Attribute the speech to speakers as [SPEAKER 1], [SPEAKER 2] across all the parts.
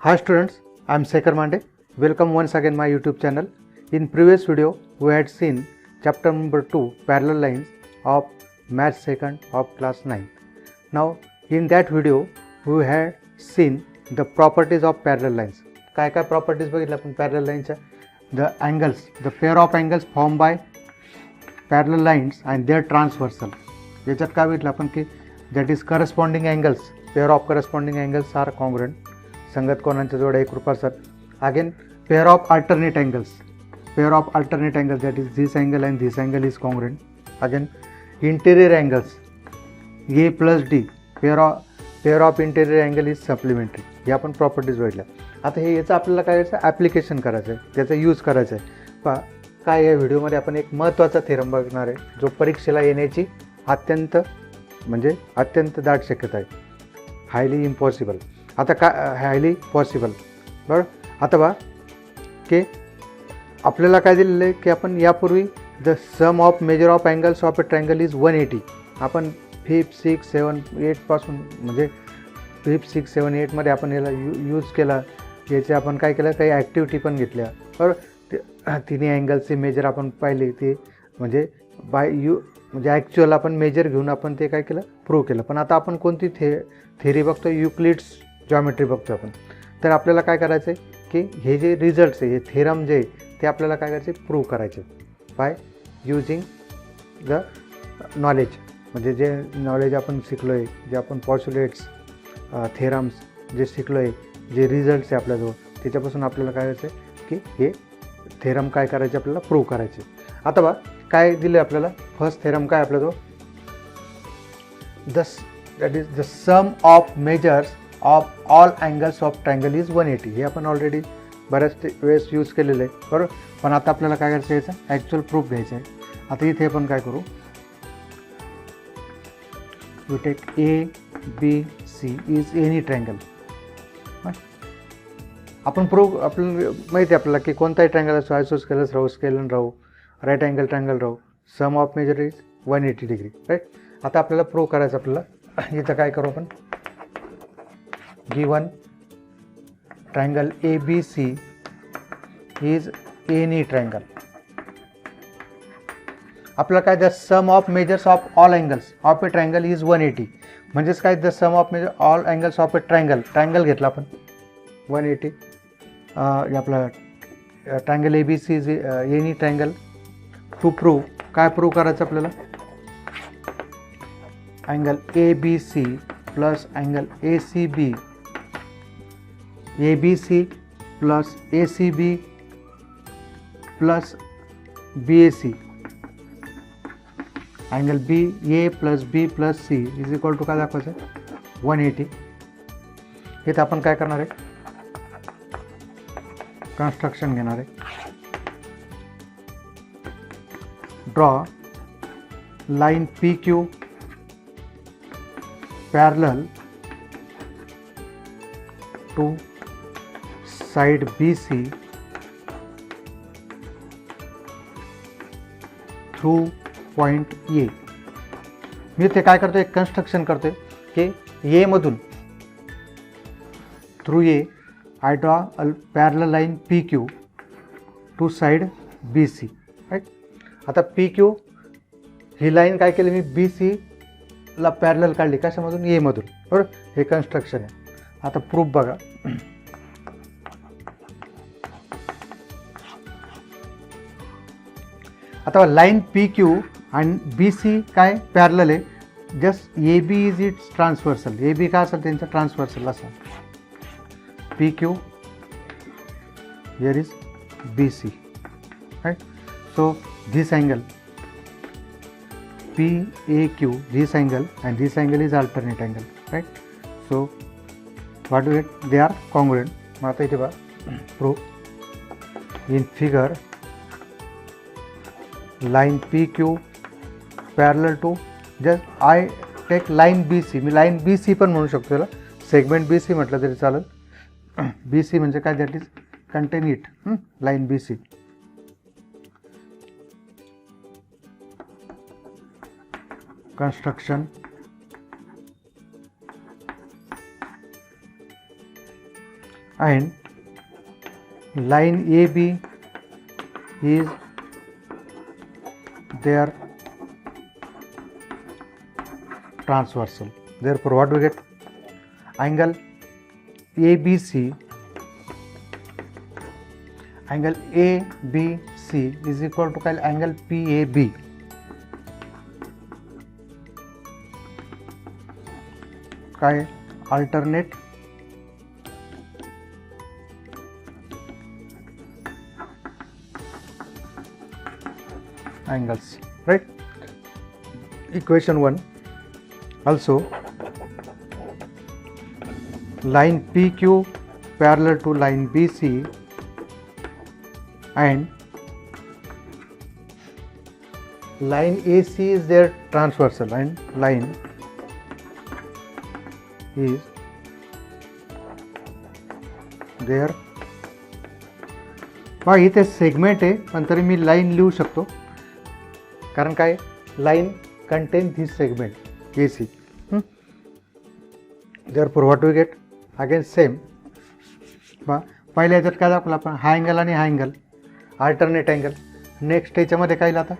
[SPEAKER 1] Hi students, I am Sekhar Mande. Welcome once again my YouTube channel. In previous video, we had seen chapter number 2 parallel lines of Math 2nd of class 9. Now in that video, we had seen the properties of parallel lines. काय काय properties बघितल्या आपण parallel lines? The angles, the pair of angles formed by parallel lines and their transversal. याच्यात काय बघितलं आपण की that is corresponding angles, pair of corresponding angles are congruent. संगत कोणांच्या जोड्या एकरूप असतात. Again pair of alternate angles, that is this angle and this angle is congruent. Again interior angles A plus D, pair of interior angle is supplementary. हे आपण properties बघितल्या. आता हे याचं आपल्याला काय करायचं, ॲप्लिकेशन करायचं आहे, त्याचा यूज करायचा आहे. पहा काय या व्हिडिओमध्ये आपण एक महत्त्वाचा थेरम बघणार आहे जो परीक्षेला येण्याची अत्यंत दाट शक्यता आहे. Highly impossible. आता हायली पॉसिबल. बरं, आता बघा की आपल्याला काय दिलेलं आहे की आपण यापूर्वी the sum of major of angles of a triangle is 180. आपण 5, 6, 7, 8 पासून म्हणजे 5, 6, 7, 8मध्ये आपण याला यूज केला. याचे आपण काय केलं, काही ॲक्टिव्हिटी पण घेतल्या. बरं, तिन्ही अँगल्सचे मेजर आपण पाहिले ते म्हणजे ॲक्च्युअल आपण मेजर घेऊन आपण ते काय केलं, प्रूव्ह केलं. पण आता आपण कोणती थेरी बघतो, युक्लिड्स जॉमेट्री बघतो आपण. तर आपल्याला काय करायचं आहे की हे जे रिझल्ट्स आहे, हे थेरम जे ते आपल्याला काय करायचे, प्रूव्ह करायचे बाय युजिंग द नॉलेज. म्हणजे जे नॉलेज आपण शिकलो आहे, जे आपण पॉस्युलेट्स थेरम्स जे शिकलो आहे, जे रिझल्ट्स आहे आपल्याजवळ, त्याच्यापासून आपल्याला काय करायचं आहे की हे थेरम काय करायचे, आपल्याला प्रूव्ह करायचे. आता बघा काय दिले आपल्याला. फर्स्ट थेरम काय आपल्याजवळ, that is the sum of measures of all angles of triangle is 180. हे आपण ऑलरेडी बऱ्याच वेळेस यूज केलेलं आहे. बरोबर, पण आता आपल्याला काय करायचं, याचा ॲक्च्युअल प्रूफ घ्यायचं आहे. आता इथे आपण काय करू, we take A B C is any triangle. आपण प्रूफ आपल्याला माहिती आहे आपल्याला की कोणताही ट्रायंगल असो, आयसोस्केलस राहू, स्केलन राहू, राईट अँगल ट्रायंगल राहू, sum of measure is 180 degree. Right. आता आपल्याला प्रूव्ह करायचं. आपल्याला इथं काय करू आपण, given triangle ABC is any triangle. आपल्याला काय, the sum of measures of all angles of a triangle is 180. म्हणजेच काय, the sum of major all angles of a triangle घेतला आपण 180. आपला triangle ABC is any triangle. To prove काय prove करायचं आपल्याला, angle ABC plus angle ACB, ABC plus ACB plus BAC, angle BA plus B plus C is equal to काय दाखवायचं, 180. इथं आपण काय करणार आहे, कन्स्ट्रक्शन घेणार आहे. Draw line PQ parallel to side BC through point A. मी ते काय करतो, एक कन्स्ट्रक्शन करतो की A मधून through A I draw a parallel line PQ to side BC. Right. आता PQ ही लाईन काय केली, मी BC ला पॅरलल काढली, कशामधून, A मधून. बरोबर, हे कन्स्ट्रक्शन आहे. आता प्रूफ बघा. आता लाईन PQ आणि BC काय पॅरलल आहे, just AB is its transversal. AB काय असेल त्यांचा ट्रान्सव्हर्सल असा. PQ here is BC. Right. So this angle PAQ, this angle and this angle is alternate angle. Right. So what do we get, they are congruent. मग आता इथे बघा proof in figure line PQ parallel to, just I take line BC. Me line BC पण म्हणू शकतो त्याला, segment BC म्हटलं तरी चालेल. BC म्हणजे काय, that is contain it, line BC. construction and line AB is their transversal. Therefore, what we get? Angle ABC, angle ABC is equal to angle PAB. काय alternate angles, right? Equation 1. Also, line PQ parallel to line BC and line AC is their transversal and line is their इथे segment आहे पण तरी मी line लिहू शकतो कारण काय line contain this segment AC. Therefore what we get? Again same. पहिल्या याच्यात काय दाखवलं आपण हा अँगल आणि हा अँगल अल्टरनेट अँगल. नेक्स्ट याच्यामध्ये काय आता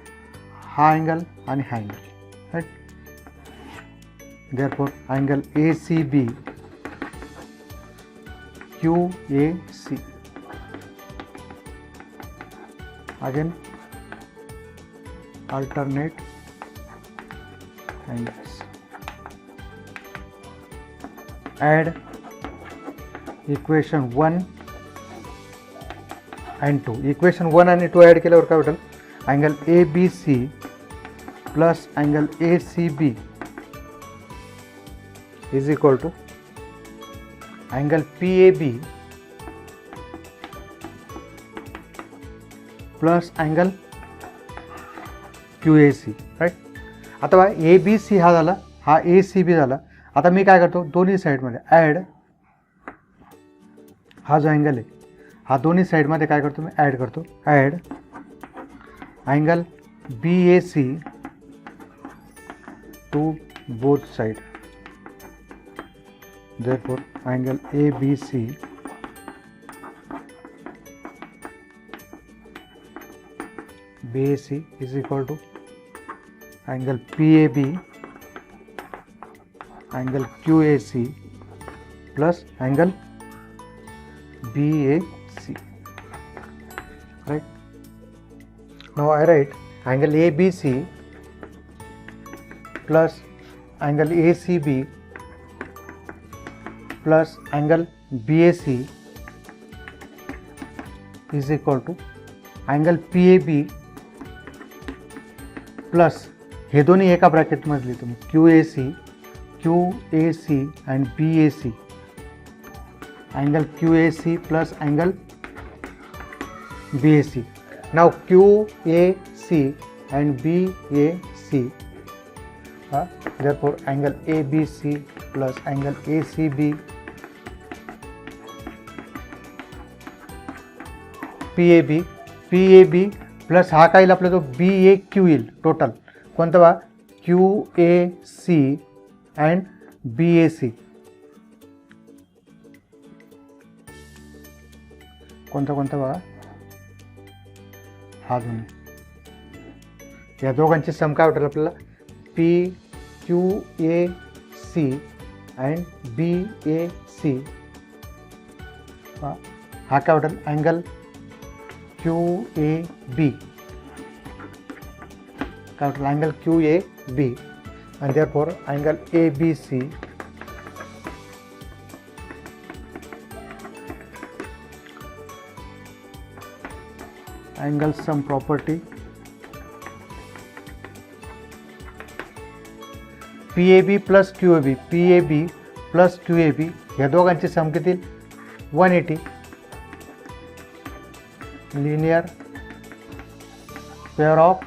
[SPEAKER 1] हा अँगल आणि हा angle, right. Therefore angle ACB QAC again alternate angles. Add equation 1 and 2. Equation 1 आणि 2 ॲड केल्यावर काय होईल? Angle ABC plus angle ACB is equal to angle PAB plus angle QAC, right. आता बघा ABC हा झाला, हा ACB झाला. आता मी काय करतो दोन्ही साईडमध्ये ॲड हा जो अँगल आहे हा दोन्ही साईडमध्ये काय करतो मी ॲड करतो. Add angle BAC to both side. Therefore angle ABC BAC is equal to angle PAB angle QAC plus angle BAC, right. Now I write angle ABC plus angle ACB plus angle BAC is equal to angle PAB plus हे दोन्ही एका bracket मधली तुम्ही QAC and BAC angle QAC plus angle BAC. Now QAC and BAC, therefore angle ABC plus angle ACB PAB plus हा काय आपला जो BAQ येईल total कोणता बा QAC अँड BAC कोणता कोणता बघा हा दोन्ही या दोघांची सम काय होईल आपल्याला PQAC अँड BAC हा काय होईल अँगल QAB काय होईल angle QAB and therefore angle ABC angle sum property PAB plus QAB या दोघांची सम किती 180 linear pair of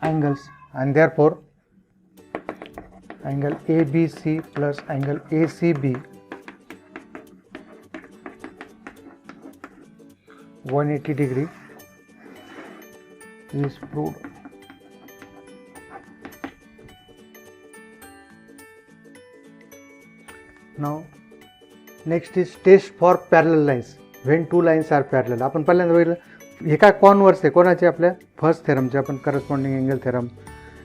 [SPEAKER 1] angles and therefore angle ABC plus angle ACB 180 degree is proved. Now next is test for parallel lines when two lines are parallel. आपण पहिल्यांदा बघितलं हे काय converse आहे कोणाचे आपल्या फर्स्ट थेरमचे, आपण corresponding angle theorem,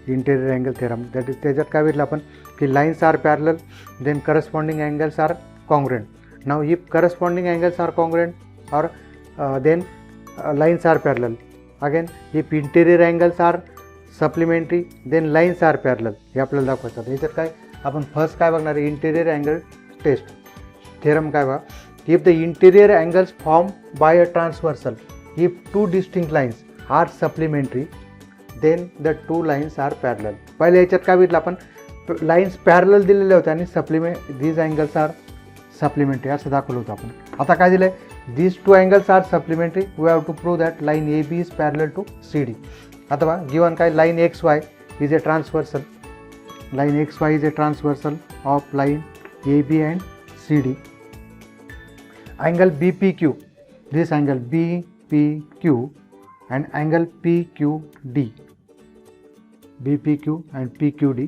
[SPEAKER 1] interior angle theorem, that is त्याच्यात काय बघितलं आपण की lines are parallel then corresponding angles are congruent. Now if corresponding angles are congruent और then lines are parallel. Again if interior angles are supplementary then lines are parallel. हे आपल्याला दाखवायचं आहे. याच्यात काय आपण फर्स्ट काय बघणार आहे इंटेरियर अँगल टेस्ट थेरम काय बघा if the interior angles form by a transversal if two distinct lines are supplementary then the two lines are parallel. पहिले याच्यात काय बघितलं आपण लाईन्स पॅरलल दिलेले होते आणि supplement these angles are supplementary असं दाखवलं होतं आपण. आता काय दिलं आहे these two angles are supplementary. We have to prove that line AB is parallel to CD. अथवा given काय line XY is a transversal. Line XY is a transversal of line AB and CD. Angle BPQ. This angle BPQ and angle PQD. BPQ and PQD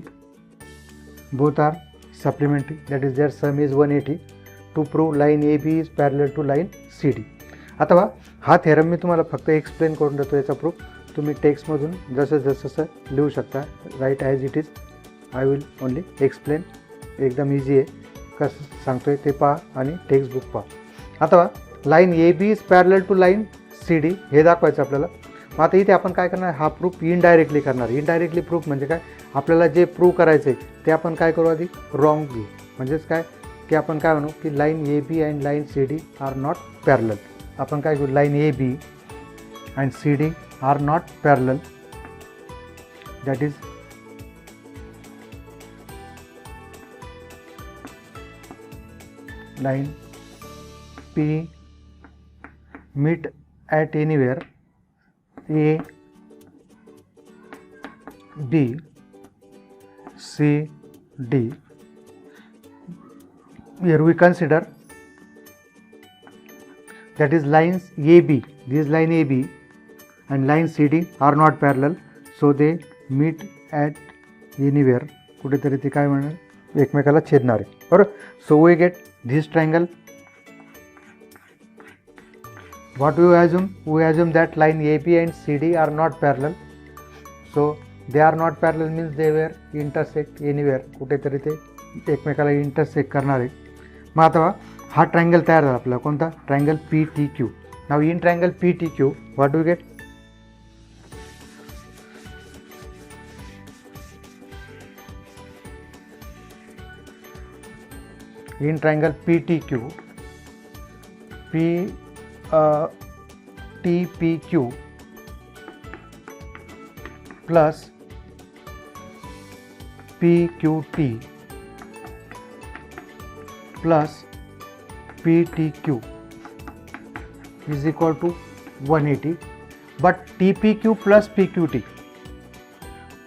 [SPEAKER 1] both are supplementary. That is their sum is 180. To prove line A B is parallel to line C D. अथवा हा theorem मी तुम्हाला फक्त explain करून देतो. याचा proof तुम्ही टेक्स्टमधून जसं लिहू शकता. Write as it is. I will only explain. एकदम इझी आहे. कसं सांगतो आहे ते पहा आणि टेक्स्टबुक पहा. अथवा line A B is parallel to line C D हे दाखवायचं आपल्याला. मग आता इथे आपण काय करणार हा प्रूफ इनडायरेक्टली करणार. इनडायरेक्टली प्रूफ म्हणजे काय आपल्याला जे प्रूव्ह करायचं आहे ते आपण काय करू आधी रॉंग घेऊ. म्हणजेच काय की आपण काय म्हणू की line A B and line C D are not parallel. आपण काय करू line A B and C D are not parallel. That is line P meet at anywhere A B C D. Here we consider that is lines AB, this line AB and line CD are not parallel, so they meet at anywhere. कुठेतरी ते काय म्हणणार एकमेकाला छेदणार आहे बरोबर. So we get this triangle. What we assume? We assume that line AB and CD are not parallel. So they are not parallel means they were intersect anywhere. कुठेतरी ते एकमेकाला इंटरसेक्ट करणार आहे. मग आता हा ट्रायंगल तयार झाला आपला कोणता triangle P T Q. Now in triangle P T Q what do get in triangle PTQ, TPQ plus PQT plus PTQ is equal to 180, but TPQ plus PQT,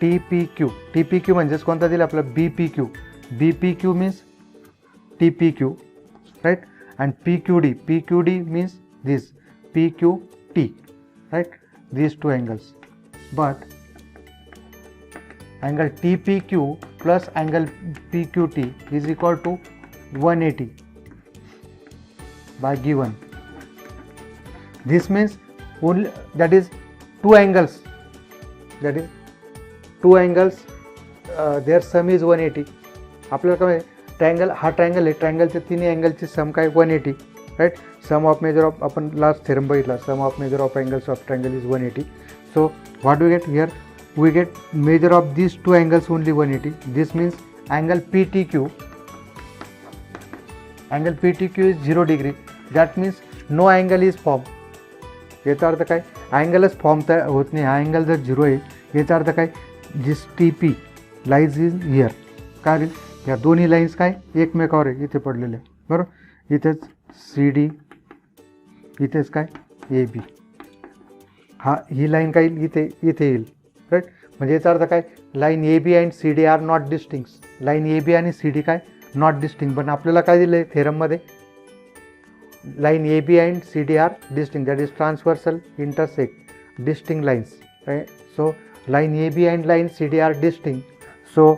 [SPEAKER 1] TPQ म्हणजेच कोणता दिला आपला BPQ means TPQ, right, and PQD means this PQT, right, these two angles, but angle TPQ plus angle PQT is equal to 180 by given. This means only that is two angles, their sum is 180. आपल्याला काय triangle हा triangle आहे, ट्रायंगलच्या तिन्ही अँगलची sum काय 180, right. Sum of major of आपण last theorem बघितला, sum of major of angles of triangle is 180. So what we get here, we get measure of these two angles only 180. This means angle PTQ is 0 degree. That means no angle is formed. याचा अर्थ काय, अँगलच form तयार होत नाही. हा angle जर 0 आहे याचा अर्थ काय, this TP lies is here. काय या दोन्ही लाईन्स काय एकमेकावर आहे, इथे पडलेले बरोबर. इथेच CD, इथेच काय AB. हा ही लाईन काय इथे येईल, राईट. म्हणजे याचा अर्थ काय, line AB and CD are not distinct. Line AB आणि CD काय नॉट डिस्टिंक्ट. पण आपल्याला काय दिलं आहे थेरममध्ये, line AB and CD are distinct. That is transversal intersect distinct lines, right. So line AB and line CD are distinct. So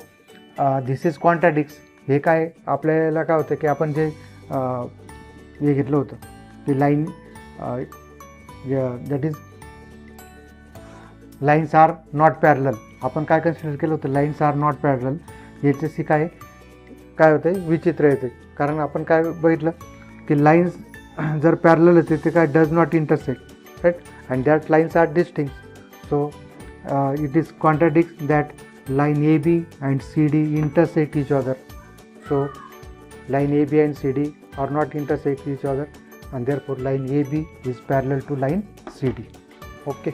[SPEAKER 1] this is contradicts. हे काय आपल्याला काय होतं की आपण जे हे घेतलं होतं की line that is lines are not parallel. आपण काय कन्सिडर केलं होतं, लाईन्स आर नॉट पॅरलल. याच्याशी काय होतं आहे, विचित्र येते. कारण आपण काय बघितलं की लाईन्स जर पॅरलल होते ते काय does not intersect, right, and that lines are distinct. So it is contradict that line AB and CD intersect each other. So line AB and CD are not intersect each other, and therefore line AB is parallel to line CD. Okay.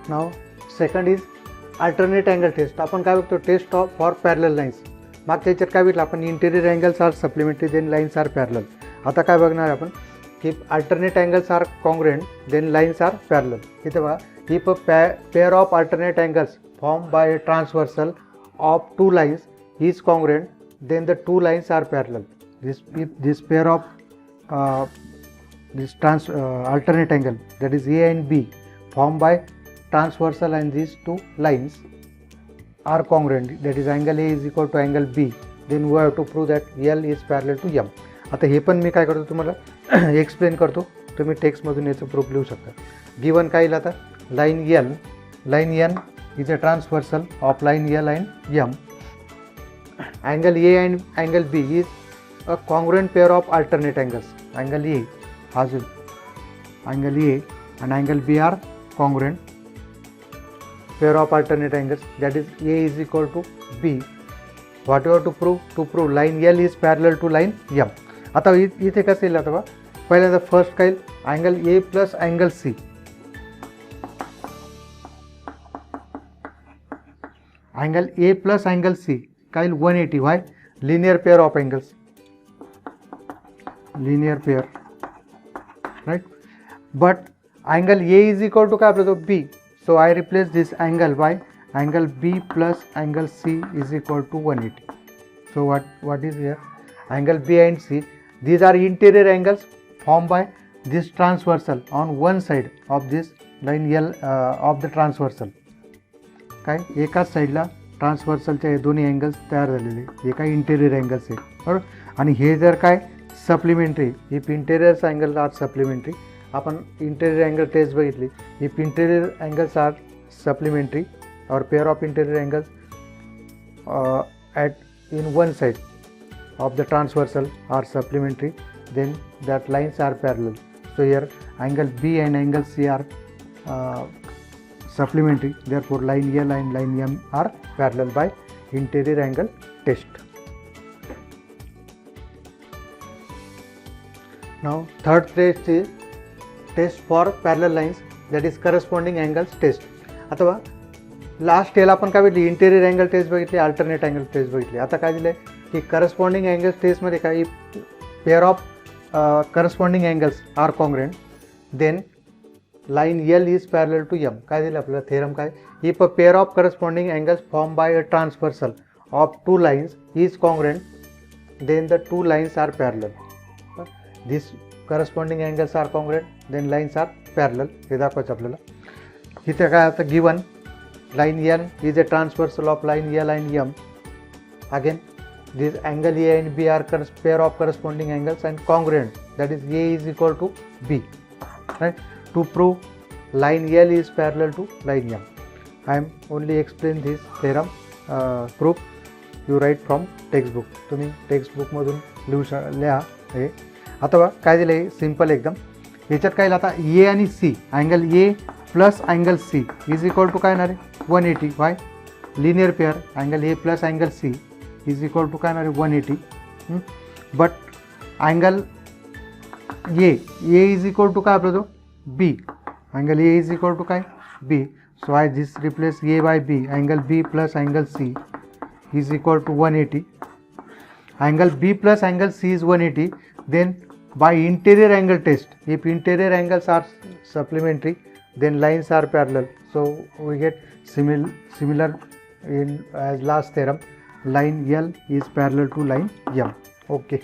[SPEAKER 1] Now second is alternate angle test. आपण काय बघतो, test for parallel lines. मागच्या याच्यात काय बघितलं आपण, interior angles are supplementary then lines are parallel. आता काय बघणार आपण की alternate angles are congruent then lines are parallel. इथे बघा, if a pair of alternate angles formed by a transversal of two lines is congruent, then the two lines are parallel. If this pair of alternate angle, that is A and B, formed by transversal and these two lines are congruent, that is angle A is equal to angle B, then we have to prove that L is parallel to M. आता हे पण मी काय करतो तुम्हाला explain करतो, तुम्ही टेक्स्टमधून याचं proof लिहू शकता. गिवन काय येईल आता, line N is a transversal of line L and M. Angle A and angle B is a congruent pair of alternate angles. Angle A and angle B are congruent pair of alternate angles, that is A is equal to B. What you have to prove? To prove line L is parallel to line M. आता इथे कसं येईल, आता पहिल्यांदा first काय येईल, angle A plus angle C. Angle A plus angle C काय येईल, 180. Why, linear pair of angles, linear pair, right. But angle A is equal to काय आपला तो B. So I replace this angle by angle B plus angle C is equal to 180. So what is here, angle B and C, these are interior angles formed by this transversal on one side of this line L of the transversal. काय एकाच साईडला ट्रान्सव्हर्सलच्या हे दोन्ही angles तयार झालेले, हे काय interior angles आहे, बरोबर. आणि हे जर काय supplementary, if interiors angle are supplementary. आपण इंटेरियर अँगल टेस्ट बघितली, if interior angles are supplementary or pair of interior angles at in one side of the transversal are supplementary, then that lines are parallel. So here angle B and angle C are supplementary, therefore line L and line M are parallel by interior angle test. Now third test is test for parallel lines, that is corresponding angles test. अथवा last याला आपण काय बघितली, interior angle test बघितली, alternate angle test बघितली. आता काय दिलं आहे की करस्पॉन्डिंग अँगल्स टेस्टमध्ये काही pair of corresponding angles are congruent, then line L is parallel to M. काय दिलं आपल्याला थेरम काय, if a pair of corresponding angles form by a transversal of two lines is congruent, then the two lines are parallel. This corresponding angles are congruent, then lines are parallel, हे दाखवायचं आपल्याला. इथे काय आता given line N is a transversal of line L and M. Again, this angle A and B are pair of corresponding angles and congruent, that is A is equal to B, right. To prove line L is parallel to line M, I am only explain this theorem. Proof you write from textbook, तुम्ही textbook मधून लिहा हे. आता काय दिलं आहे simple एकदम. याच्यात काय आता ए आणि C, angle A plus angle C is equal to काय येणार आहे 180. Why, linear pair angle A plus angle C is equal to काय येणार आहे 180. But angle A is equal to काय आपला तो B, angle A is equal to काय B. So I this replace A by B, angle B plus angle C is equal to 180. Angle B plus angle C is 180. Then by interior angle test, if interior angles are supplementary, then lines are parallel. So we get similar in as last theorem. Line L is parallel to line M. Okay.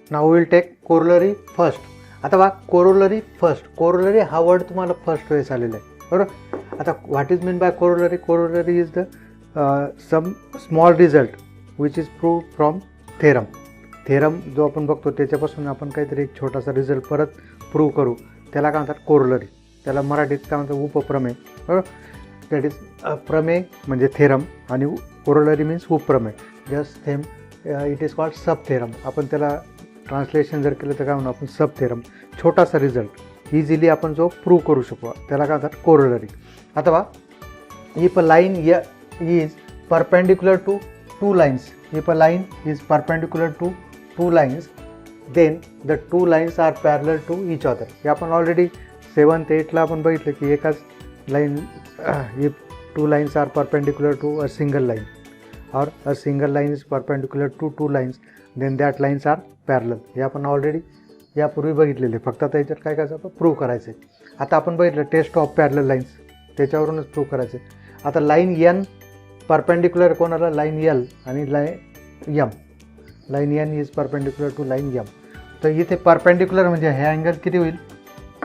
[SPEAKER 1] Now we will take corollary first. आता बघा corollary first. Corollary हा word तुम्हाला first वेळेस आलेला आहे बरोबर. आता what is meant by corollary? Corollary is the some small result which is prove from theorem. Theorem जो आपण बघतो त्याच्यापासून आपण काहीतरी एक छोटासा रिझल्ट परत प्रूव्ह करू, त्याला काय म्हणतात कोरोलरी. त्याला मराठीत काय म्हणतात उपप्रमेय. बरोबर. दॅट इज प्रमेय म्हणजे थेरम आणि कोरोलरी मीन्स उपप्रमेय. Just them it is called sub theorem. आपण त्याला ट्रान्सलेशन जर केलं तर काय म्हणू आपण सब थेरम. छोटासा रिझल्ट इझिली आपण जो प्रूव्ह करू शकू त्याला काय म्हणतात कोरोलरी. अथवा if a line is perpendicular to two lines, if a line is perpendicular to two lines then the two lines are parallel to each other. हे आपण ऑलरेडी 7th 8th आपण बघितलं की एकाच line if two lines are perpendicular to a single line or a single line is perpendicular to two lines then that lines are parallel. हे आपण already यापूर्वी बघितलेले. फक्त आता याच्यात काय करायचं आपण प्रूव्ह करायचं आहे. आता आपण बघितलं टेस्ट ऑफ पॅरलल लाईन्स, त्याच्यावरूनच प्रूव्ह करायचं आहे. आता लाईन एन परपेंडिक्युलर कोणाला लाईन यल आणि line M. Line N is perpendicular to line M. तर इथे परपेंडिक्युलर म्हणजे हे अँगल किती होईल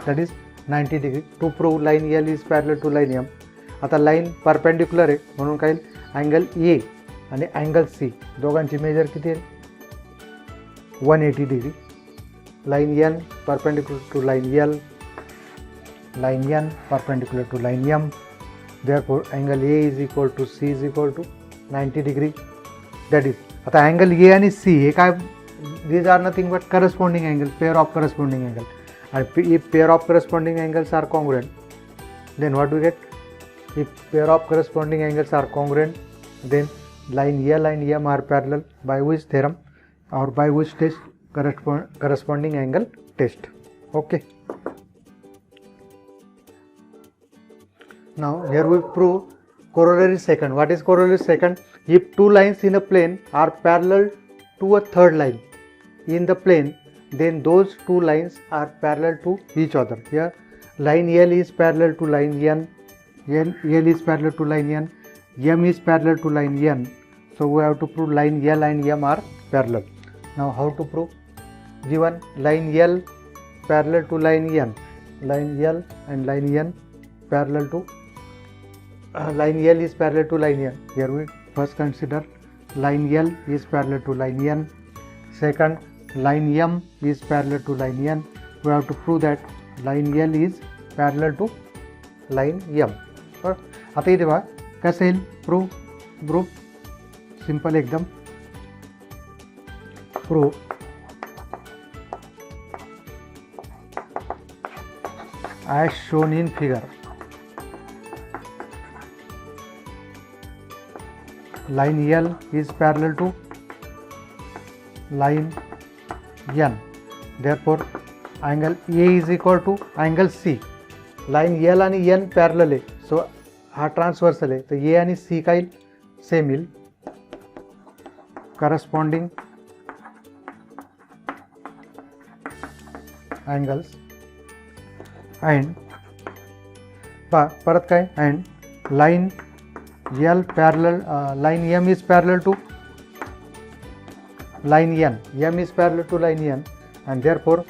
[SPEAKER 1] that is 90 degree. To prove line L is parallel to line M. आता लाईन परपेंडिक्युलर आहे म्हणून काय अँगल ए आणि अँगल सी दोघांची मेजर किती आहे 180 degree. Line N perpendicular to line L, line N perpendicular to line M. therefore angle A is equal to C is equal to 90 degree. that is आता angle A आणि सी हे काय these are nothing but corresponding angle, pair of corresponding angle. and if pair of corresponding angles are congruent then what we get? If pair of corresponding angles are congruent then line L and M are parallel by which theorem or by which test? Corresponding angle test. Okay. Now here we prove corollary second. What is corollary second? If two lines in a plane are parallel to a third line in the plane, then those two lines are parallel to each other. Here line L is parallel to line N, L is parallel to line N, M is parallel to line N. So we have to prove line L and M are parallel. Now how to prove? Given line L parallel to line N, line L and line N parallel to line L is parallel to line N. Here we first consider line L is parallel to line N. Second, line M is parallel to line N. We have to prove that line L is parallel to line M. आता इथे बघा कसं येईल proof simple एकदम. Proof as shown in figure. Line L is parallel to line N. Therefore, angle A is equal to angle C. Line L आणि N parallel आहे. So हा transversal आहे. तर A आणि C काय सेम येईल. corresponding angles and परत काय and line L parallel line M is parallel to line N. M is parallel to line N and therefore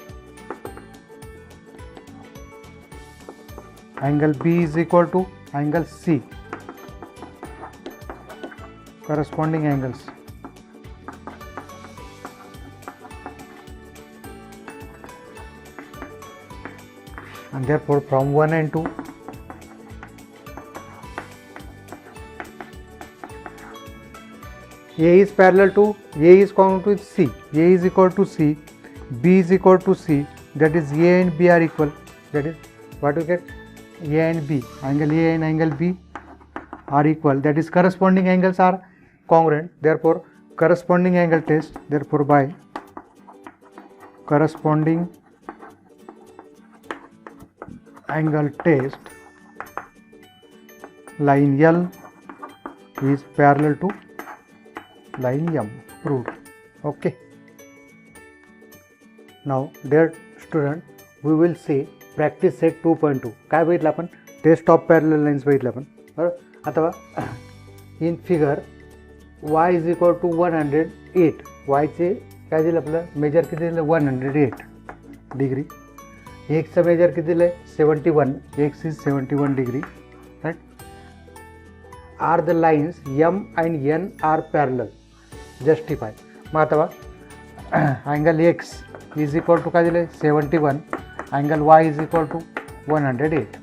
[SPEAKER 1] angle B is equal to angle C. Corresponding angles. And therefore from 1 and 2 A is parallel to A is congruent with C. A is equal to C, B is equal to C, that is A and B are equal. That is what we get? A and B, angle A and angle B are equal. That is corresponding angles are congruent. Therefore corresponding angle test. Therefore by corresponding angle test line L is parallel to line M. Proved. Okay. Now dear student, we will see practice set 2.2. काय बघितलं आपण? Test of parallel lines बघितलं आपण. बरोबर. आता in figure y is equal to 108. y चे काय दिलं आपलं मेजर किती दिलं 108 डिग्री. एक्सचं मेजर किती दिलं 71. X is 71 degree. Right. Are the lines M and N are parallel justify. मग आता बघा angle X is equal to काय दिले 71, angle Y is equal to 108.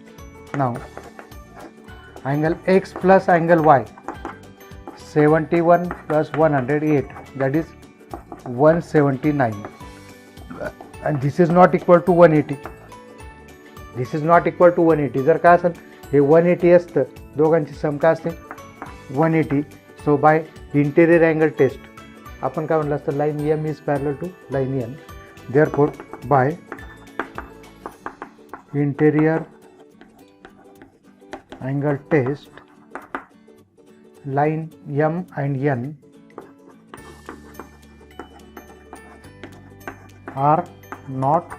[SPEAKER 1] Now angle X plus angle Y 71 plus 108 that is 179 and this is not equal to 180. This is not equal to 180. जर काय असेल हे 180 असतं, दोघांची सम काय असते 180. So by interior angle test आपण काय म्हटलं असतं line M is parallel to line N. Therefore by interior angle test line M and N are not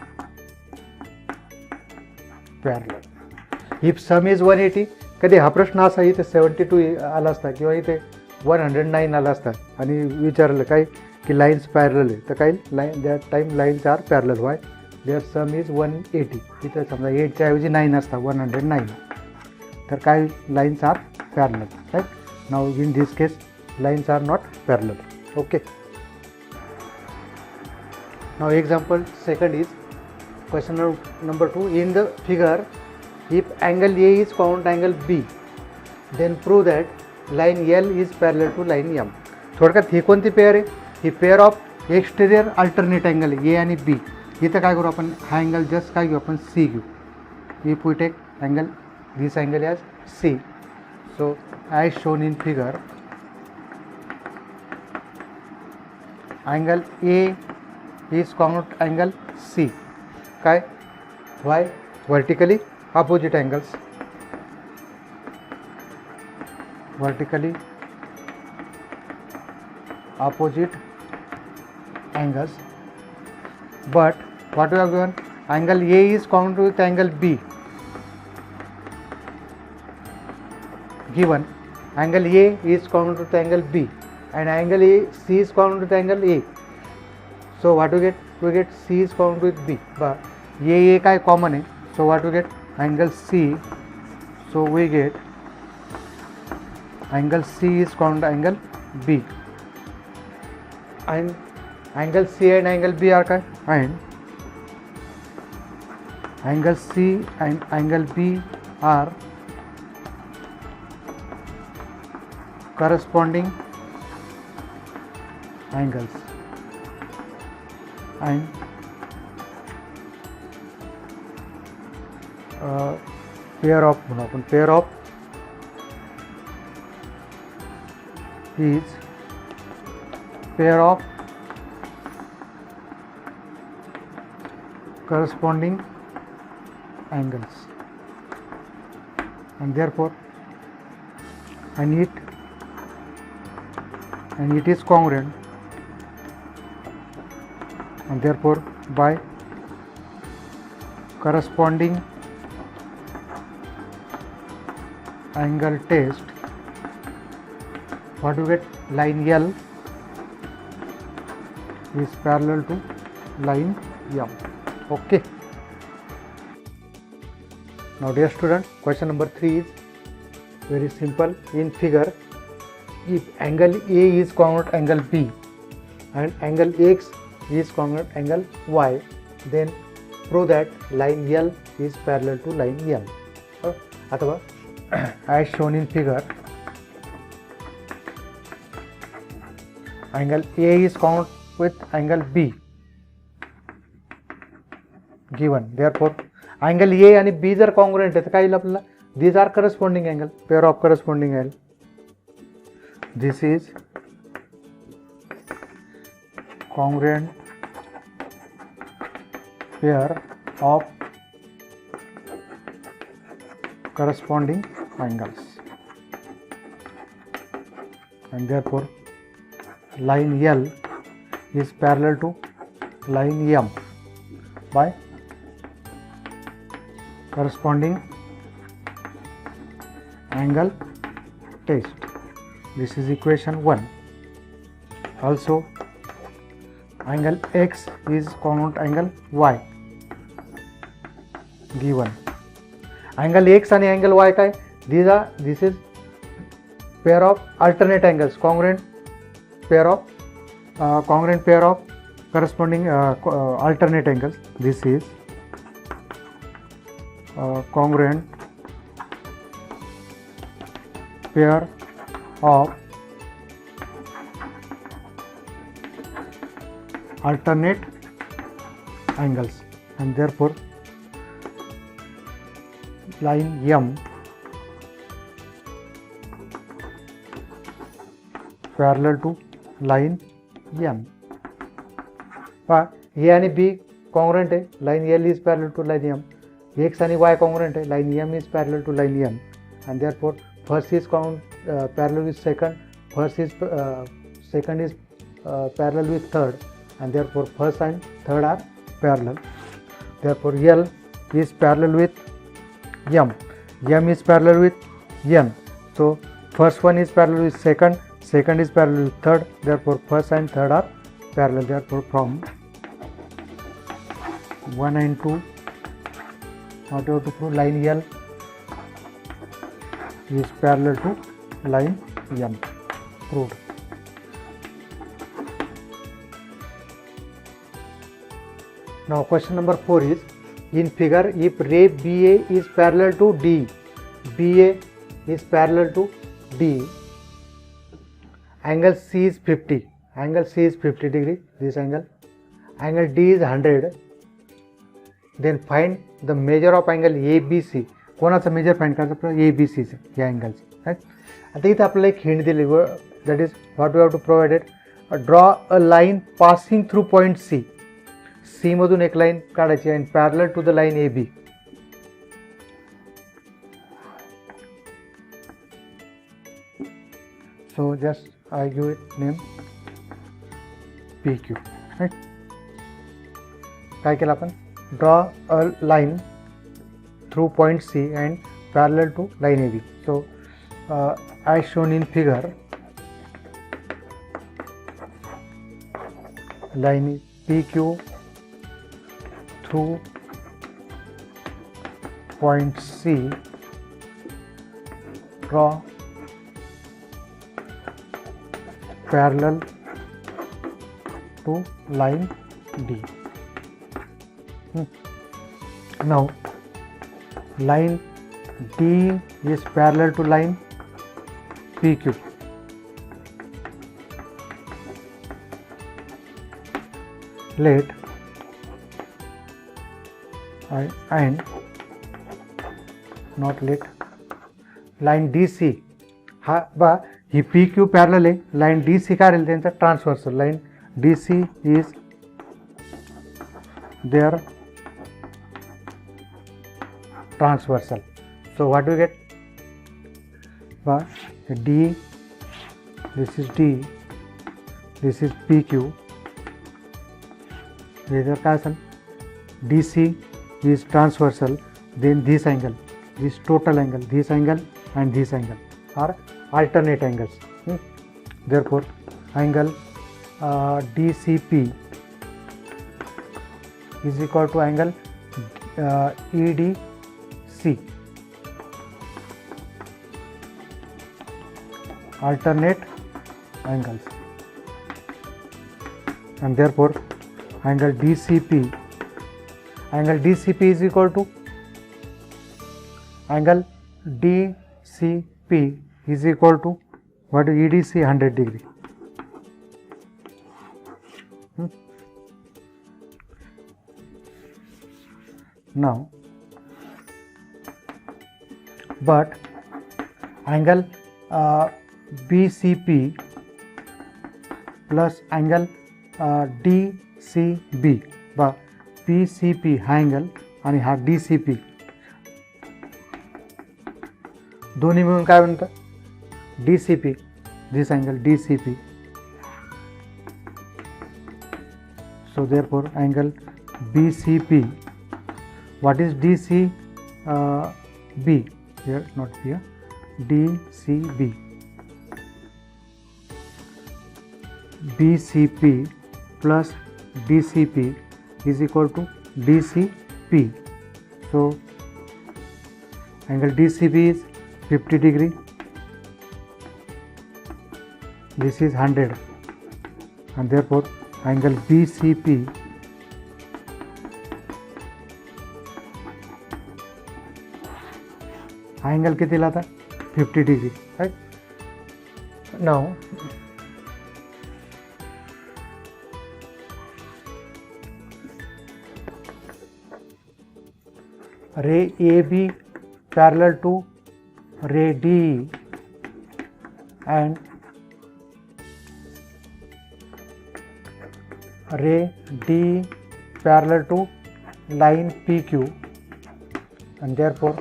[SPEAKER 1] parallel. If sum is 180, कधी हा प्रश्न असा इथे 72 आला असता किंवा इथे 109 आला असता आणि विचारलं काय की लाईन्स पॅरलल आहे, तर काय line that time lines are parallel. Y their sum is 180. इथे समजा 8च्या ऐवजी 9 असता 109, तर काय lines are parallel. Right. Now in this case lines are not parallel. Okay. Now example second is question number 2. In the figure, if angle A is congruent to angle B, then prove that line L is parallel to line M. थोडक्यात ही कोणती pair आहे? ही pair of exterior alternate angle A आणि B. इथं काय करू आपण हा अँगल जस्ट काय घेऊ आपण सी घेऊ. If we take angle this angle as C. So as shown in figure, angle A is congruent to angle C. काय? Why? Vertically opposite angles. Vertically opposite angles. But what we have given? Angle A is congruent with angle B. Given angle A is congruent to angle B and angle C is congruent to angle A. So what we get? We get C is congruent with B. But A काय common है. So what we get? Angle C. So we get angle C is congruent to angle B. And angle C and angle B are काय? And angle C and angle B are corresponding angles and pair of is pair of corresponding angles and therefore and it is congruent and therefore by corresponding angle test what we get line L is parallel to line M. Okay. Now dear student, question number 3 is very simple. In figure, if angle A is congruent to angle B and angle X is congruent to angle Y, then prove that line L is parallel to line M. अथवा as shown in figure, angle A is congruent with angle B given. Therefore angle A आणि B जर congruent आहे तर काय येईल आपल्याला? These are corresponding angle, pair of corresponding angle. This is congruent pair of corresponding angles and therefore line L is parallel to line M by corresponding angle test. This is equation 1. Also angle X is congruent to angle Y given. Angle X and angle Y काय? This is pair of alternate angles, congruent pair of corresponding alternate angles. This is congruent pair of alternate angles, and therefore line M parallel to line M. A आणि B congruent आहे, line L is parallel to line M. X आणि Y congruent आहे, line M is parallel to line M, and therefore first is parallel with second, second is parallel with third, and therefore first and third are parallel. Therefore L is parallel with M, M is parallel with N. So first one is parallel with second, second is parallel with third, therefore first and third are parallel. Therefore from 1 and 2, what you have to prove, line L is parallel to line M. Proved. Now question number 4 is, in figure, if ray BA is parallel to D, BA is parallel to D, angle C is 50, angle C is 50 degree, this angle D is 100, then find the measure of angle ABC. कोणाचा measure find करायचा आपल्याला, ABC चे, या अँगलचे, right. आता इथे आपल्याला एक hint दिली, that is what we have to provided, draw a line passing through point C. C मधून एक लाईन काढायची and parallel to the line AB. So just I give it name PQ, right. काय केलं आपण, draw a line through point C and parallel to line AB. So as shown in figure, line PQ through point C, draw parallel to line D. Now line D is parallel to line PQ. Let and not let line DC हा बा ही PQ parallel आहे, line DC काय राहील त्यांचा transversal, line DC is their transversal. So what do we get? D, this is D, this is PQ. These are DC is transversal, then this angle, this total angle, this angle and this angle are alternate angles. Therefore angle DCP is equal to angle EDC, alternate angles, and therefore angle DCP is equal to angle DCP is equal to what is EDC, 100 degree. Now but angle BCP plus angle DCB बा PCP हा angle आणि हा DCP दोन्ही मिळून काय बनतं, DCP, this angle DCP. So therefore angle BCP, what is DCB here, not here, DCB, BCP plus DCP is equal to DCP. So angle DCP is 50 degree this is 100 and therefore angle BCP angle किती लाता 50 degree, right? Now ray AB parallel to ray DE and ray DE parallel to line PQ, and therefore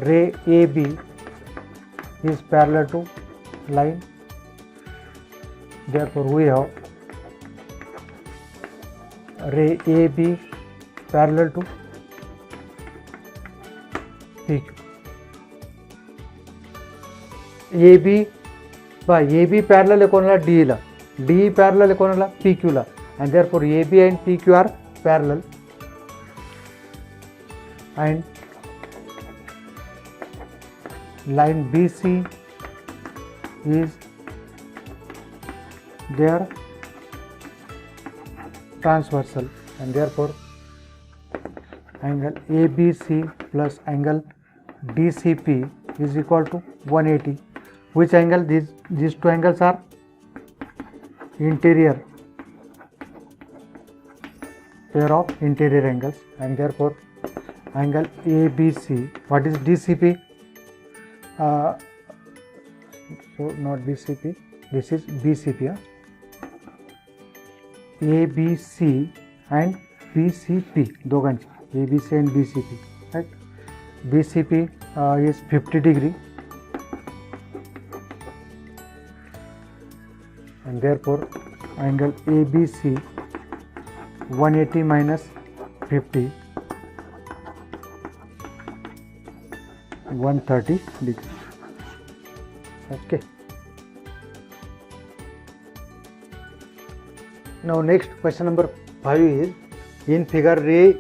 [SPEAKER 1] ray AB is parallel to line, therefore we have ray AB parallel to PQ. AB by AB parallel है कोणाला DE ला, DE parallel है कोणाला PQ La, and therefore AB and PQ are parallel, and line BC is their transversal, and therefore angle ABC plus angle DCP is equal to 180. Which angle? These two angles are interior, pair of interior angles, and therefore angle ABC. What is DCP? So not BCP, this is BCP. ABC and BCP दोघांची ABC and BCP, right? BCP is 50 degree, and therefore angle ABC 180 minus 50 130 degree. Okay. Now next question number 5 is in figure ray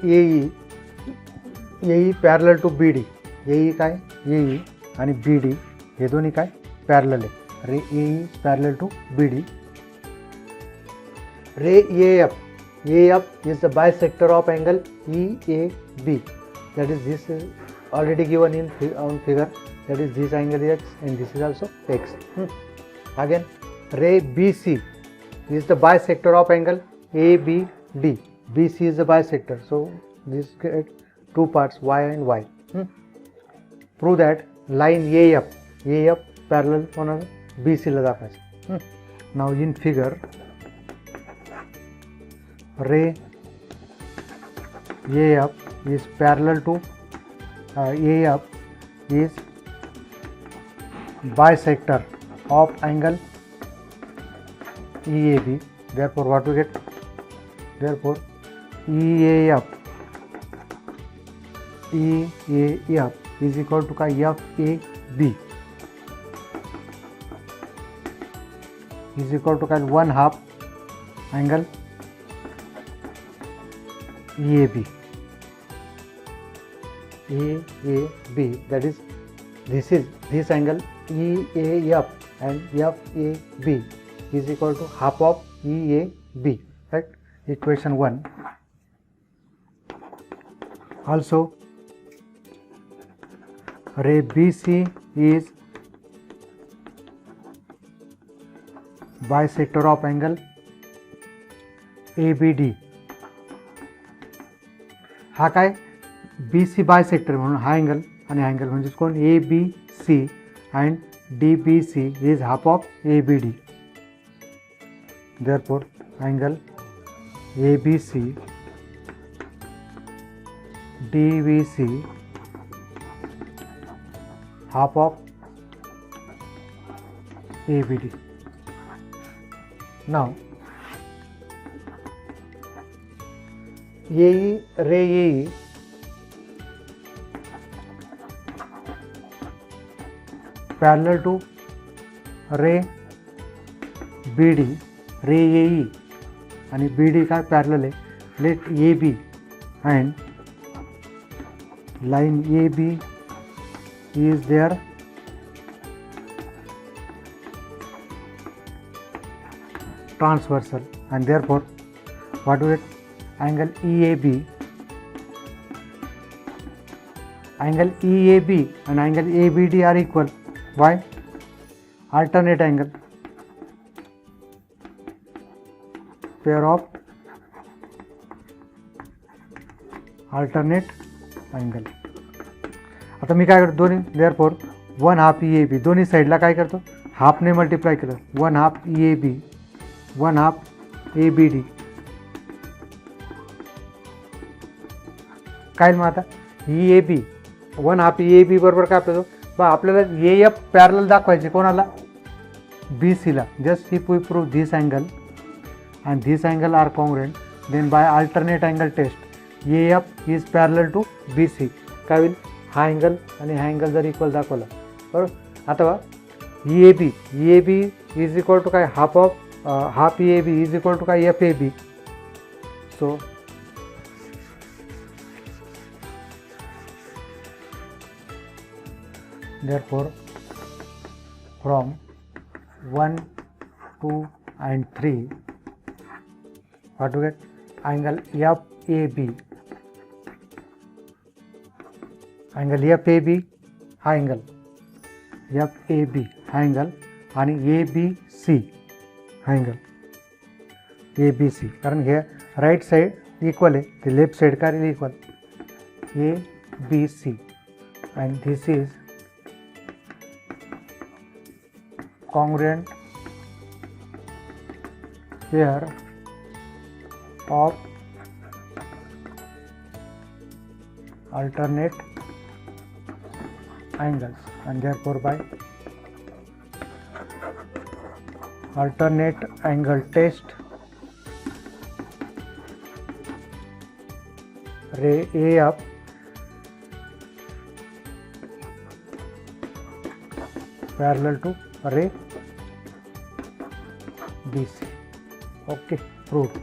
[SPEAKER 1] AE parallel to BD. AE काय AE आणि BD हे दोन्ही काय parallel आहे. ray AE parallel to BD. Ray AF is the bisector of angle EAB. That is this is already given in figure. That is this angle X and this is also X. Again ray BC is the bisector of angle ABD. BC is the bisector, so this get two parts Y and Y. Prove that line AF parallel on BC ला दाखवायचं. Now in figure ray AF is parallel to AF is bisector of angle EAB. Therefore what we get? Therefore EAF is equal to FAB is equal to 1/2 angle EAB. That is this angle EAF and FAB is equal to half of EAB, right? Equation 1. Also ray BC is bisector of angle ABD. हा काय BC bisector म्हणून हा angle आणि angle म्हणजे कोण ABC and DBC is half of ABD. Therefore angle ABC DBC half of ABD. Now ray AE parallel to ray BD. ray AE आणि BD काय parallel आहे. Let AB and line AB is their transversal, and therefore what do we get? Angle EAB and angle ABD are equal. Why? Alternate angle, pair of alternate angle. आता मी काय करतो दोन्ही, therefore 1/2 EAB दोन्ही साईडला काय करतो, हाफने multiply केलं, 1/2 EAB 1/2 ABD. काय मग आता EAB 1/2 EAB बरोबर काय आपल्याला बा आपल्याला AF पॅरलल दाखवायचे कोणाला, BCला. Just if we prove this angle and this angle are congruent, then by alternate angle test AF is parallel to BC. काय होईल, हा अँगल आणि हा अँगल जर इक्वल दाखवला बरोबर. आता EAB इज इक्वल टू काय, half EAB is equal to काय FAB. So therefore from 1, 2 and 3 what to get, angle FAB हा अँगल FAB हा अँगल आणि ABC हा अँगल ABC, कारण हे राईट साईड इक्वल आहे, ते लेफ्ट साईड का equal, ABC and this is congruent pair of alternate angles, and therefore by alternate angle test ray AF parallel to ray BC. Okay, proved.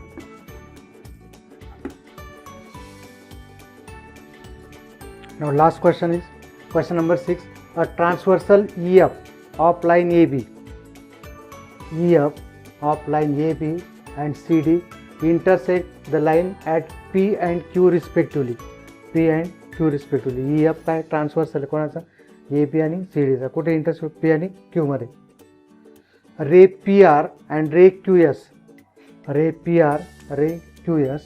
[SPEAKER 1] Now last question is question number 6. A transversal EF of line AB and CD intersect the line at P and Q respectively. EF काय transversal कोणाचा, AB आणि CDचा. कुठे intersect, P आणि Q मध्ये. रे PR and रे QS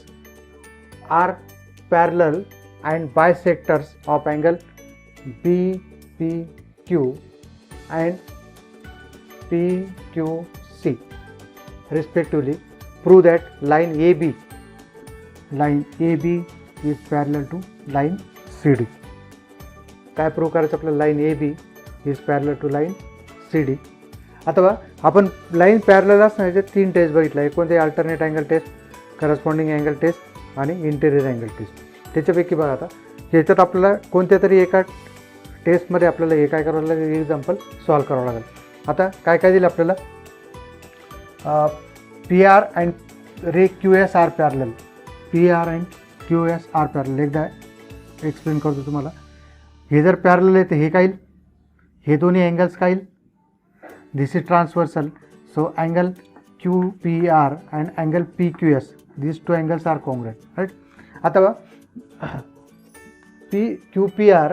[SPEAKER 1] are parallel and bisectors of angle BPQ and PQC respectively. Prove that line AB is parallel to line CD. काय prove करायचं आपल्याला, line AB is parallel to line CD. अथवा आपण line parallel असण्याचे 3 test बघितला आहे, कोणते, alternate angle test, corresponding angle test आणि इंटेरियर अँगल टेस्ट. त्याच्यापैकी बघा आता ह्याच्यात आपल्याला कोणत्या तरी एका टेस्टमध्ये आपल्याला हे काय करावं लागेल, एक्झाम्पल सॉल्व करावं लागेल. आता काय काय दिलं आपल्याला, PR and ray QS are parallel, PR and QS are parallel. एकदा एक्सप्लेन करतो तुम्हाला. हे जर पॅरलल आहे तर हे काय, हे दोन्ही अँगल्स काय, this is transversal, so angle QPR and angle PQS, these two angles are congruent, right. आता QPR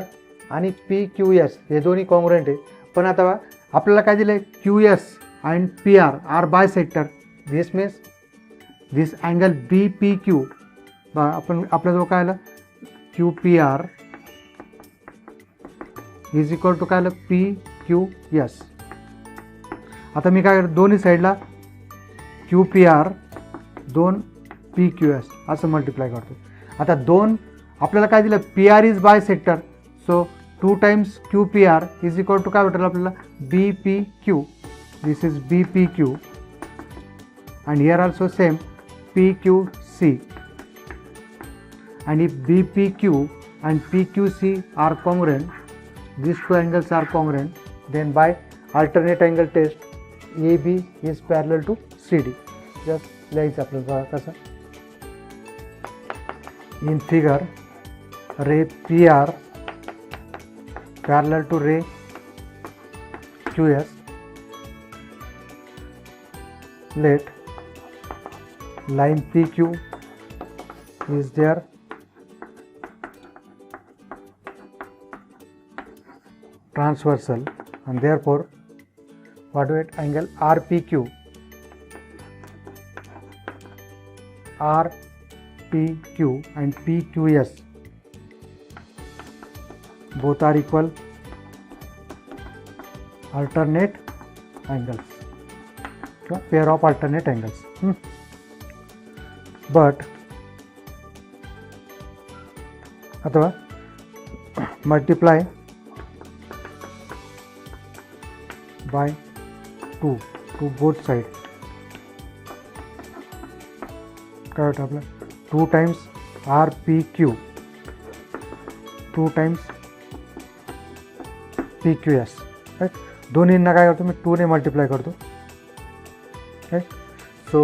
[SPEAKER 1] आणि PQS हे दोन्ही कॉन्ग्रुएंट आहे, पण आता आपल्याला काय दिलं आहे, QS and PR are bisector. this means this angle BPQ आपण आपल्याजवळ काय आलं, QPR is equal to काय आलं, PQS. आता मी काय करतो, दोन्ही साईडला QPR 2 PQS असं मल्टिप्लाय करतो. आता दोन आपल्याला काय दिलं, PR is bisector, so 2 times QPR is equal to काय भेटेल आपल्याला, BPQ. This is BPQ and here also same PQC. and if BPQ and PQC are congruent, these two angles are congruent, then by alternate angle test AB is parallel to CD. Just लिहायचं आपल्याला बघा कसं. In figure, ray PR parallel to ray QS. Let line PQ is there, transversal, and therefore what do we get? Angle RPQ and PQS both are equal alternate angles, pair of alternate angles. But अथवा multiply by 2 to both sides. काय होतं आपलं 2 times RPQ 2 times PQS, right? दोन्हींना काय करतो मी 2 ने multiply करतो, right? So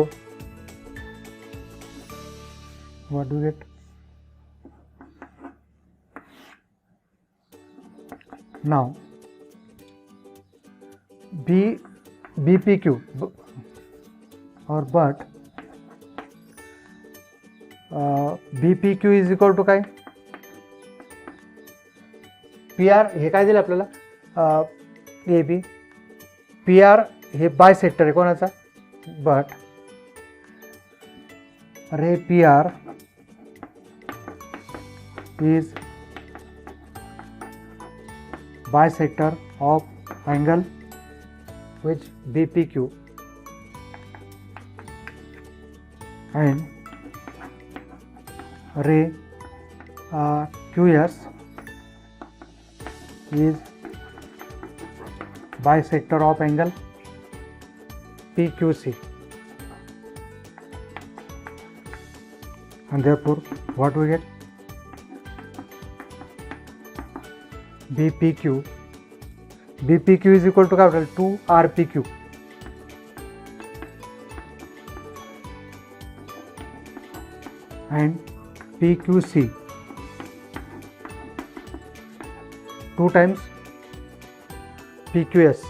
[SPEAKER 1] what do you get? Now BPQ or but BPQ is equal to काय? PR हे काय दिलं आपल्याला AB, PR हे बायसेक्टर आहे कोणाचा? बट रे PR is bisector of angle which BPQ, and ray QS is bisector of angle PQC, and therefore what we get? BPQ is equal to capital 2 RPQ, and PQC 2 times PQS,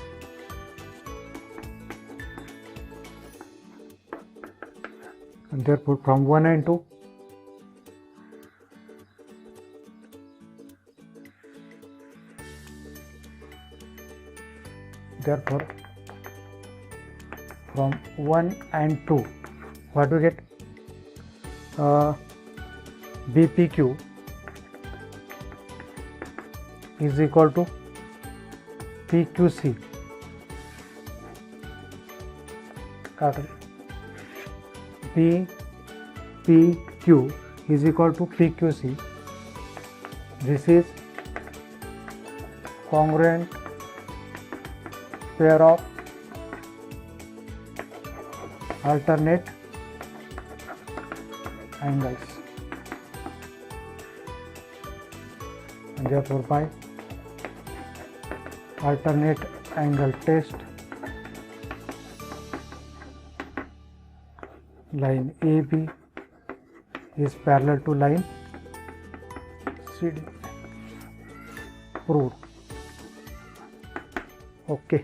[SPEAKER 1] and therefore from 1 and 2 therefore from 1 and 2 what do we get? BPQ is equal to PQC, BPQ is equal to PQC. This is congruent pair of alternate angles, and therefore by alternate angle test line AB is parallel to line CD. Proved. Okay.